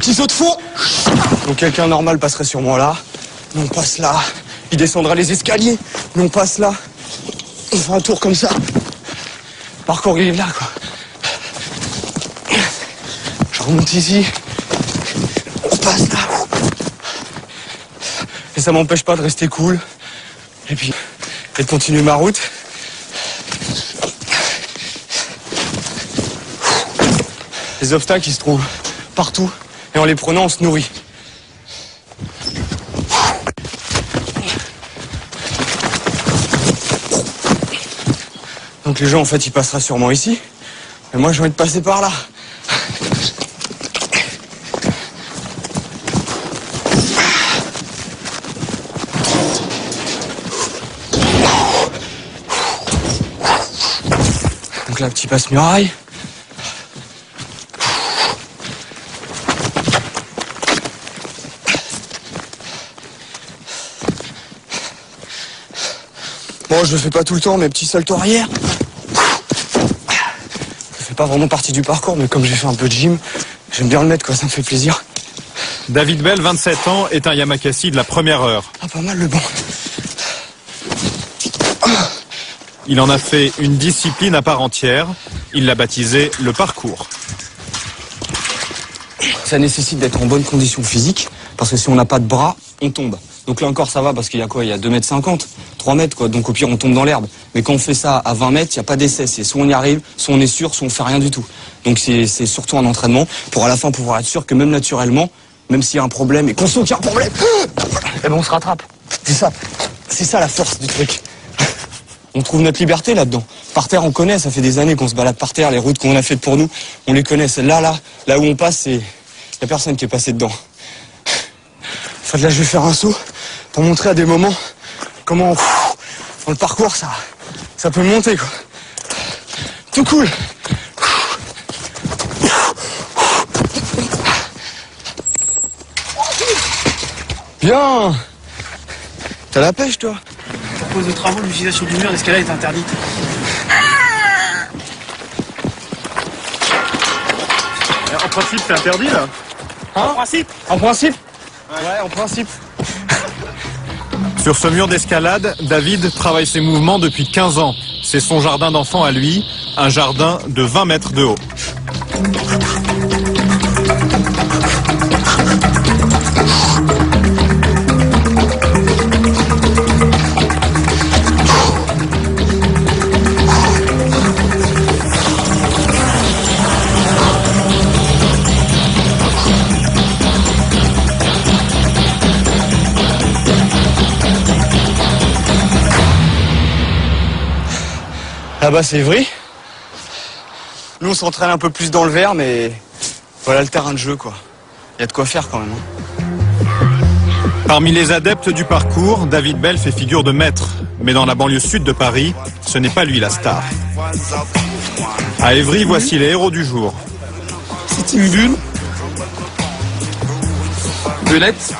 petit saut de fond. Donc quelqu'un normal passerait sûrement là. Nous on passe là. Il descendra les escaliers. Nous on passe là. On fait un tour comme ça. Le parcours il est là quoi. Je remonte ici. On passe là. Et ça m'empêche pas de rester cool. Et puis, et de continuer ma route. Les obstacles ils se trouvent partout. Et en les prenant on se nourrit. Donc les gens en fait ils passera sûrement ici. Mais moi j'ai envie de passer par là. Donc là petit passe-muraille. Bon je le fais pas tout le temps mais petit salto arrière. Pas vraiment partie du parcours, mais comme j'ai fait un peu de gym, j'aime bien le mettre, quoi, ça me fait plaisir. David Bell, 27 ans, est un Yamakasi de la première heure. Ah, pas mal le banc. Il en a fait une discipline à part entière. Il l'a baptisé le parcours. Ça nécessite d'être en bonne condition physique, parce que si on n'a pas de bras, on tombe. Donc là encore ça va, parce qu'il y a quoi? Il y a 2,50 m, 3 mètres quoi, donc au pire on tombe dans l'herbe. Mais quand on fait ça à 20 mètres, il n'y a pas d'essai, c'est soit on y arrive, soit on est sûr, soit on fait rien du tout. Donc c'est surtout un entraînement, pour à la fin pouvoir être sûr que même naturellement, même s'il y a un problème, et qu'on sent qu'il y a un problème, eh ben on se rattrape. C'est ça la force du truc. On trouve notre liberté là-dedans. Par terre on connaît, ça fait des années qu'on se balade par terre, les routes qu'on a faites pour nous, on les connaît. Là où on passe, il n'y a personne qui est passé dedans. En fait, là, je vais faire un saut pour montrer à des moments comment, dans le parcours, ça peut monter, quoi. Tout cool. Bien. T'as la pêche, toi? À cause de travaux, l'utilisation du mur d'escalade est interdite. En principe, c'est interdit, là. Hein? En principe? En principe? Ouais, en principe. Sur ce mur d'escalade, David travaille ses mouvements depuis 15 ans. C'est son jardin d'enfant à lui, un jardin de 20 mètres de haut. Là-bas, c'est Évry. Nous, on s'entraîne un peu plus dans le vert, mais voilà le terrain de jeu, quoi. Il y a de quoi faire, quand même. Parmi les adeptes du parcours, David Bell fait figure de maître. Mais dans la banlieue sud de Paris, ce n'est pas lui la star. À Évry, voici les héros du jour. C'est une bulle, belette,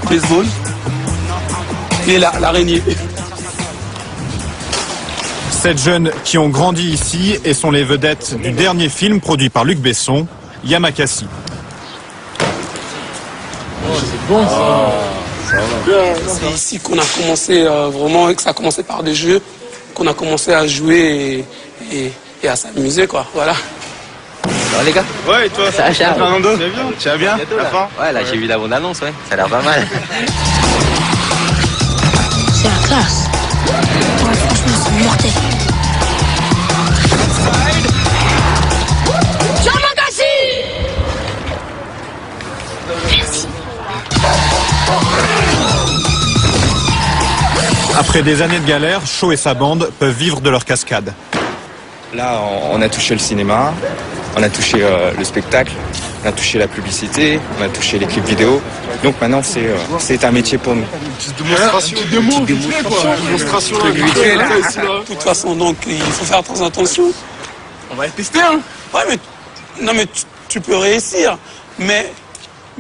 baseball et l'araignée. 7 jeunes qui ont grandi ici et sont les vedettes du dernier film produit par Luc Besson, Yamakasi. C'est ici qu'on a commencé vraiment, que ça a commencé par des jeux, qu'on a commencé à jouer et à s'amuser, quoi. Voilà. Alors les gars? Ouais, et toi? Ça va, Charles? Fernando? Tu vas bien? La fin? Ouais, là j'ai vu la bonne annonce, ouais. Ça a l'air pas mal. C'est la classe. Ouais, franchement, c'est mortel. Merci. Après des années de galère, Shaw et sa bande peuvent vivre de leur cascade. Là, on a touché le cinéma, on a touché le spectacle, on a touché la publicité, on a touché les clips vidéo. Donc maintenant, c'est un métier pour nous. Démonstration. De toute façon, donc, il faut faire très attention. On va le tester, hein? Ouais, mais tu peux réussir. Mais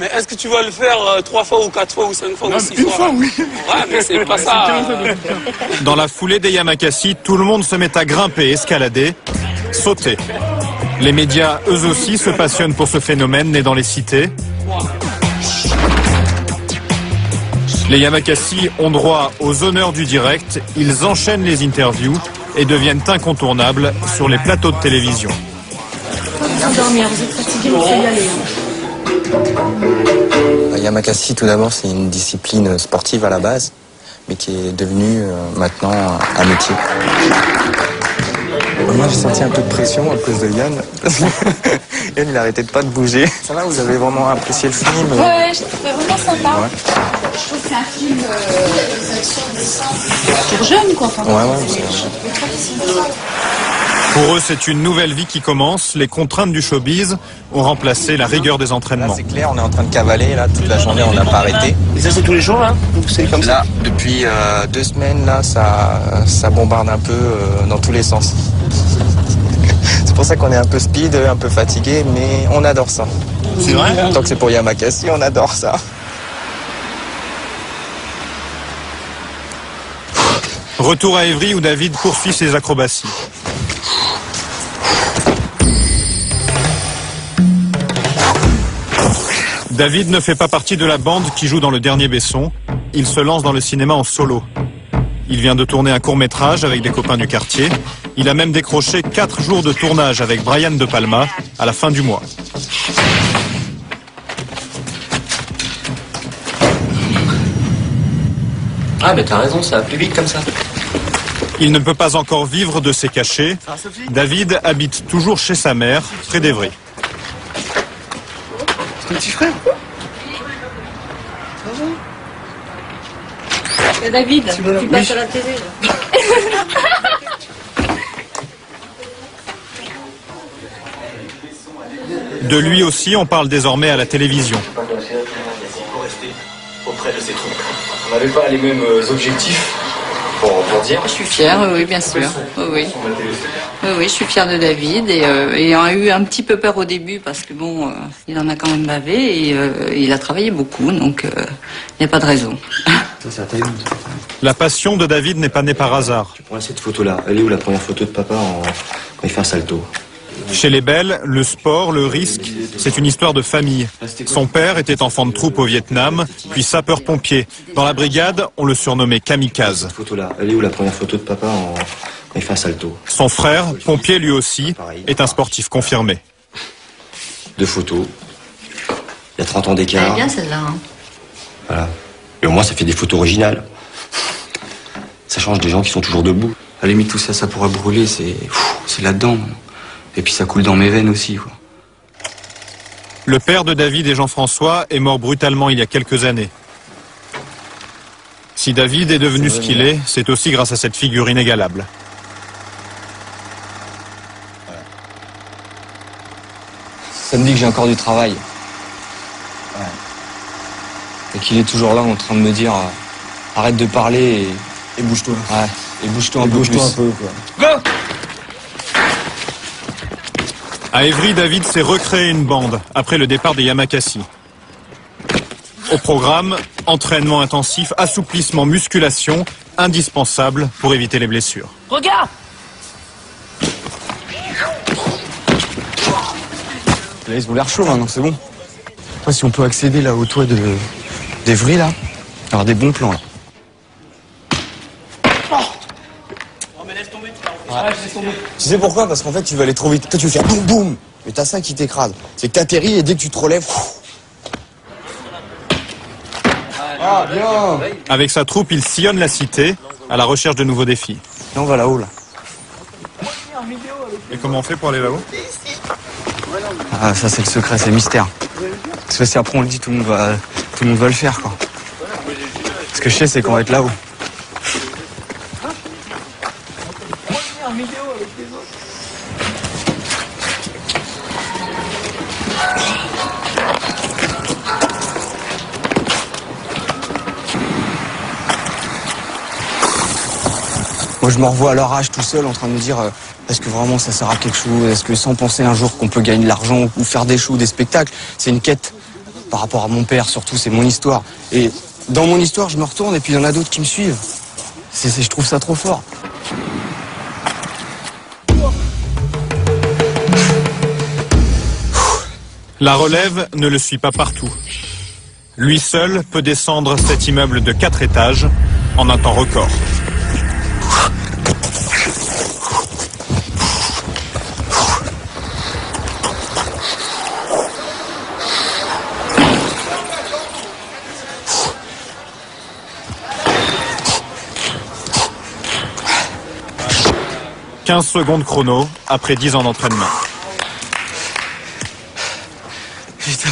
est-ce que tu vas le faire 3 fois ou 4 fois ou 5 fois ou 6 fois? Une fois, oui. Ouais, mais c'est pas ça. Dans la foulée des Yamakasi, tout le monde se met à grimper, escalader, sauter. Les médias, eux aussi, se passionnent pour ce phénomène né dans les cités. Les Yamakasi ont droit aux honneurs du direct, ils enchaînent les interviews et deviennent incontournables sur les plateaux de télévision. Dormir, vous êtes fatigué, vous pouvez y aller. Yamakasi, tout d'abord, c'est une discipline sportive à la base, mais qui est devenue maintenant un métier. Moi, j'ai senti un peu de pression à cause de Yann. Yann, il n'arrêtait pas de bouger. Ça va, vous avez vraiment apprécié le film? Ouais, je trouvais vraiment sympa. Ouais. Je trouve que c'est un film pour jeunes, quoi. Enfin, Ouais, Pour eux, c'est une nouvelle vie qui commence. Les contraintes du showbiz ont remplacé la rigueur des Là, entraînements. c'est clair, on est en train de cavaler, là, toute la journée, on n'a pas arrêté. Et ça, c'est tous les jours, là? C'est comme ça? Là, depuis 2 semaines, là, ça bombarde un peu dans tous les sens. C'est pour ça qu'on est un peu speed, un peu fatigué, mais on adore ça. C'est vrai? Tant que c'est pour Yamakasi, on adore ça. Retour à Évry où David poursuit ses acrobaties. David ne fait pas partie de la bande qui joue dans Le Dernier Besson. Il se lance dans le cinéma en solo. Il vient de tourner un court-métrage avec des copains du quartier. Il a même décroché 4 jours de tournage avec Brian De Palma à la fin du mois. Ah, mais t'as raison, ça va plus vite comme ça. Il ne peut pas encore vivre de ses cachets. David habite toujours chez sa mère, près d'Évry. C'est ton petit frère? David, tu Oui. passes à la télé, là. De lui aussi, on parle désormais à la télévision. Auprès de ces troupes. On n'avait pas les mêmes objectifs pour dire. Je suis fière, oui, bien sûr. Oui, je suis fière de David et on a eu un petit peu peur au début parce que bon, il en a quand même bavé et il a travaillé beaucoup, donc il n'y a pas de raison. Ça, c'est à taille. La passion de David n'est pas née par hasard. Tu prends cette photo-là. Elle est où la première photo de papa quand il fait un salto? Chez les Belles, le sport, le risque, c'est une histoire de famille. Son père était enfant de troupe au Vietnam, puis sapeur-pompier. Dans la brigade, on le surnommait kamikaze. Cette photo-là. Elle est où la première photo de papa quand il fait un salto? Son frère, pompier lui aussi, est un sportif confirmé. 2 photos. Il y a 30 ans d'écart. Elle est bien celle-là. Hein. Voilà. Et au moins, ça fait des photos originales. Ça change des gens qui sont toujours debout. À la limite, tout ça, ça pourra brûler, c'est là-dedans. Et puis ça coule dans mes veines aussi, quoi. Le père de David et Jean-François est mort brutalement il y a quelques années. Si David est devenu ce qu'il est, c'est aussi grâce à cette figure inégalable. Ça me dit que j'ai encore du travail. Ouais. Et qu'il est toujours là en train de me dire arrête de parler et bouge-toi. Ouais. Et bouge-toi un peu plus. Bouge-toi un peu, quoi. Go! À Évry, David s'est recréé une bande après le départ des Yamakasi. Au programme, entraînement intensif, assouplissement, musculation, indispensable pour éviter les blessures. Regarde! Là, ils ont l'air chauds maintenant, c'est bon. Après, si on peut accéder là au toit d'Évry, là, avoir des bons plans là. Ouais, je laisse tomber. Tu sais pourquoi? Parce qu'en fait, tu vas aller trop vite. Toi, tu veux faire boum boum, mais t'as ça qui t'écrase. C'est que t'atterris et dès que tu te relèves. Ah, bien! Avec sa troupe, il sillonne la cité à la recherche de nouveaux défis. Et on va là-haut, là. Et comment on fait pour aller là-haut? Ah, ça, c'est le secret, c'est le mystère. Parce que si après on le dit, tout le monde va le faire, quoi. Ce que je sais, c'est qu'on va être là-haut. Moi, je me revois à leur âge tout seul en train de me dire est-ce que vraiment ça sert à quelque chose? Est-ce que sans penser un jour qu'on peut gagner de l'argent ou faire des shows, des spectacles? C'est une quête par rapport à mon père, surtout, c'est mon histoire. Et dans mon histoire, je me retourne et puis il y en a d'autres qui me suivent. Je trouve ça trop fort. La relève ne le suit pas partout. Lui seul peut descendre cet immeuble de 4 étages en un temps record. « 15 secondes chrono après 10 ans d'entraînement. » Putain.